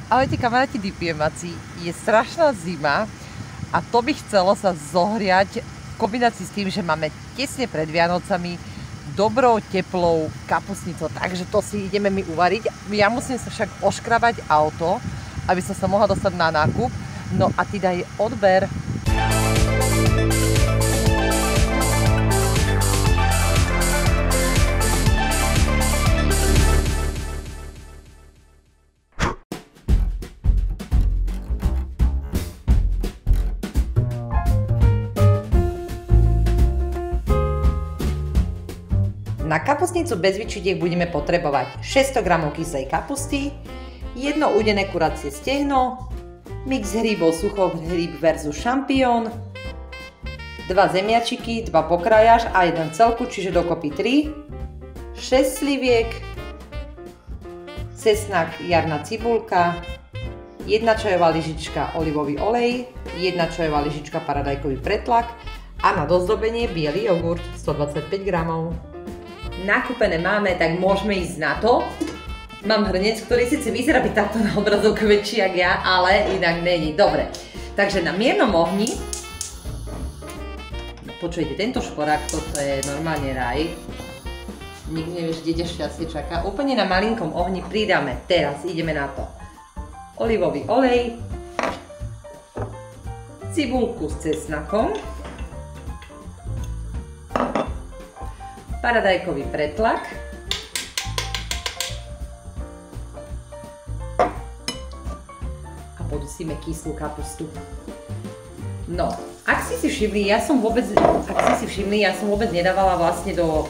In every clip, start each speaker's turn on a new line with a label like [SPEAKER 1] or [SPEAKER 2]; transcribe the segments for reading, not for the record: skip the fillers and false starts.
[SPEAKER 1] Ahojte kamaráti DPMáci, je strašná zima a to by chcelo sa zohriať v kombinácii s tým, že máme tesne pred Vianocami dobrou teplou kapustnicou, takže to si ideme my uvariť. Ja musím sa však oškrabať auto, aby som sa mohla dostať na nákup. No a ty daj odber. Na kapustnicu bez vyčitiek budeme potrebovať 600 g kyslej kapusty, jedno udené kuracie stehno, mix hríbov suchohríb versus šampión, 2 zemiačiky, 2 pokrajáš a 1 celku, čiže dokopy 3, 6 sliviek, cesnak, jarná cibulka, 1 čajová lyžička olivový olej, 1 čajová lyžička paradajkový pretlak a na dozdobenie biely jogurt 125 g. Nakúpené máme, tak môžeme ísť na to. Mám hrnec, ktorý síce vyzerá byť takto na obrazovke väčší jak ja, ale inak není. Dobre, takže na miernom ohni, počujete, tento šporák, toto je normálne raj. Nikdy nevieš, kde ťa šťastie čaká. Úplne na malinkom ohni pridáme, teraz ideme na to, olivový olej, cibulku s cesnakom, paradajkový pretlak a podusíme kyslú kapustu. No, ak si všimli, ja som vôbec nedávala vlastne do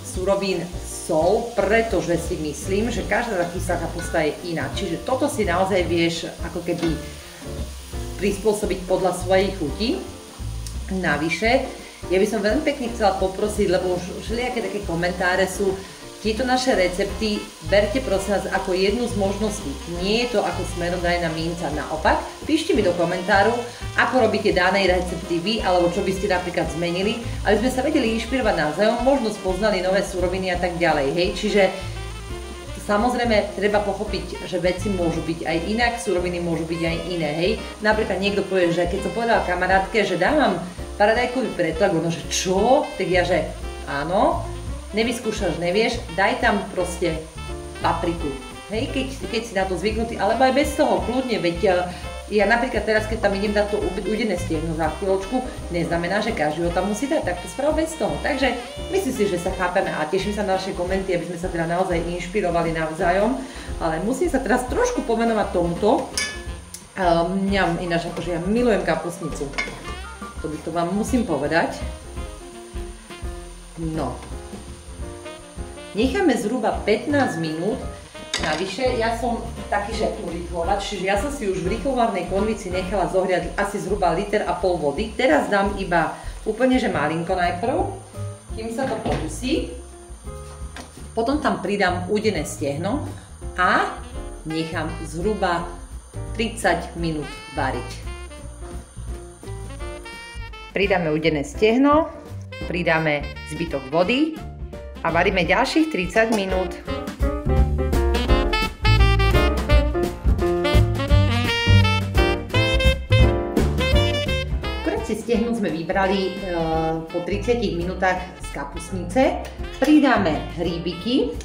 [SPEAKER 1] surovín sol, pretože si myslím, že každá kyslá kapusta je iná. Čiže toto si naozaj vieš ako keby prispôsobiť podľa svojej chuti. Navyše, ja by som veľmi pekne chcela poprosiť, lebo už všelijaké také komentáre sú, tieto naše recepty berte prosím vás ako jednu z možností. Nie je to ako smerodajná minca. Naopak, píšte mi do komentáru, ako robíte dané recepty vy, alebo čo by ste napríklad zmenili, aby sme sa vedeli inšpirovať navzájom, možno spoznali nové suroviny a tak ďalej. Hej, čiže samozrejme treba pochopiť, že veci môžu byť aj inak, suroviny môžu byť aj iné. Hej, napríklad niekto povie, že keď som povedala kamarátke, že dávam paradajkový pretlak, ono, že čo? Tak ja, že áno, nevyskúšaš, nevieš, daj tam proste papriku. Hej, keď si na to zvyknutý, alebo aj bez toho, kľudne, veď ja napríklad teraz, keď tam idem dať to udené stehno za chvíľočku, neznamená, že každý ho tam musí dať, tak to sprav bez toho. Takže myslím si, že sa chápeme a teším sa na naše komenty, aby sme sa teda naozaj inšpirovali navzájom, ale musím sa teraz trošku pomenovať tomuto. Mňam ináč, akože ja milujem kapustnicu. To vám musím povedať. No. Necháme zhruba 15 minút. Navyše, ja som taký, že urýchlovač, čiže ja som si už v rýchlovarnej konvici nechala zohriať asi zhruba 1,5 litra vody. Teraz dám iba úplne, že malinko najprv, kým sa to podusí. Potom tam pridám udené stehno a nechám zhruba 30 minút variť. Pridáme udené stehno, pridáme zbytok vody a varíme ďalších 30 minút. Kuracie stehno sme vybrali po 30 minútach z kapustnice. Pridáme hríbiky,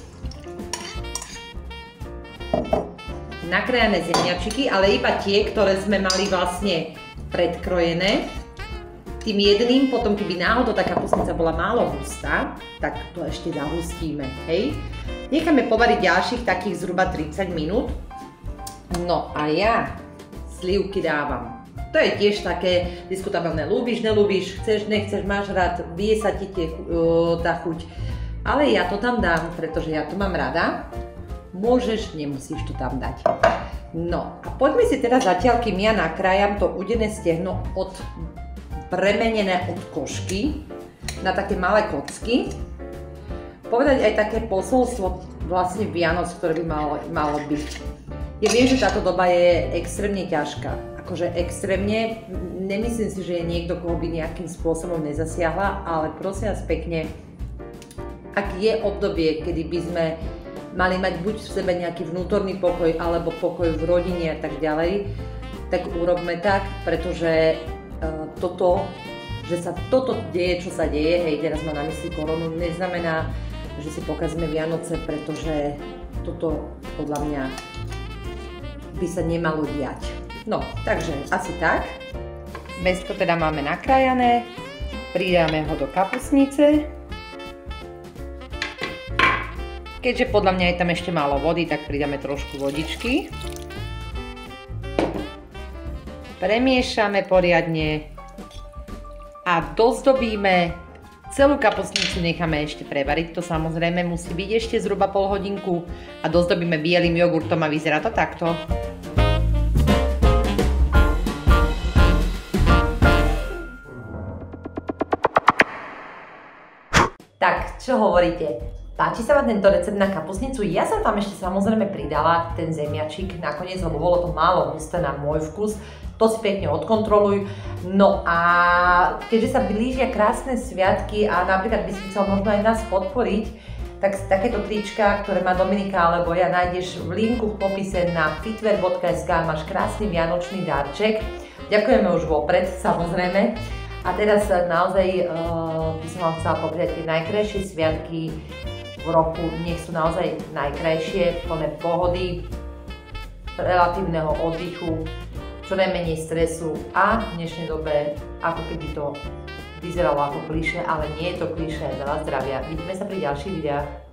[SPEAKER 1] nakrájané zemiačiky, ale iba tie, ktoré sme mali vlastne predkrojené. Tým jedným, potom keby náhodou tá kapustnica bola málo hustá, tak to ešte zahustíme, hej. Necháme povariť ďalších takých zhruba 30 minút. No a ja slivky dávam. To je tiež také diskutabilné, ľúbiš, nelúbiš, chceš, nechceš, máš rád, vie sa ti tá chuť. Ale ja to tam dám, pretože ja to mám rada. Môžeš, nemusíš to tam dať. No a poďme si teda zatiaľ, kým ja nakrájam to udené stehno premenené od košky na také malé kocky, povedať aj také posolstvo vlastne Vianoc, ktoré by malo byť. Ja viem, že táto doba je extrémne ťažká. Akože extrémne, nemyslím si, že je niekto, koho by nejakým spôsobom nezasiahla, ale prosím vás pekne, ak je obdobie, kedy by sme mali mať buď v sebe nejaký vnútorný pokoj, alebo pokoj v rodine a tak ďalej, tak urobme tak, pretože že sa toto deje, čo sa deje, hej, teraz mám na mysli koronu, neznamená, že si pokazíme Vianoce, pretože toto podľa mňa by sa nemalo diať. No, takže asi tak. Mäsko teda máme nakrájané, pridáme ho do kapustnice. Keďže podľa mňa je tam ešte málo vody, tak pridáme trošku vodičky. Premiešame poriadne a dozdobíme. Celú kapustnicu necháme ešte prevariť, to samozrejme musí byť ešte zhruba pol hodinku a dozdobíme bielým jogurtom a vyzerá to takto. Tak, čo hovoríte? Páči sa vám tento recept na kapustnicu? Ja som tam ešte samozrejme pridala ten zemiačik nakoniec, lebo bolo to málo husté na môj vkus. To si pekne odkontroluj. No a keďže sa blížia krásne sviatky a napríklad by si chcel možno aj nás podporiť, tak takéto trička, ktoré má Dominika alebo ja, nájdeš v linku v popise na fitwear.sk, máš krásny vianočný darček. Ďakujeme už vopred, samozrejme. A teraz naozaj by som vám chcela popriať tie najkrajšie sviatky v roku. Nech sú naozaj najkrajšie, plné pohody, relatívneho oddychu, čo najmenej stresu a v dnešnej dobe, ako keby to vyzeralo ako klišé, ale nie je to klišé. Veľa zdravia. Vidíme sa pri ďalších videách.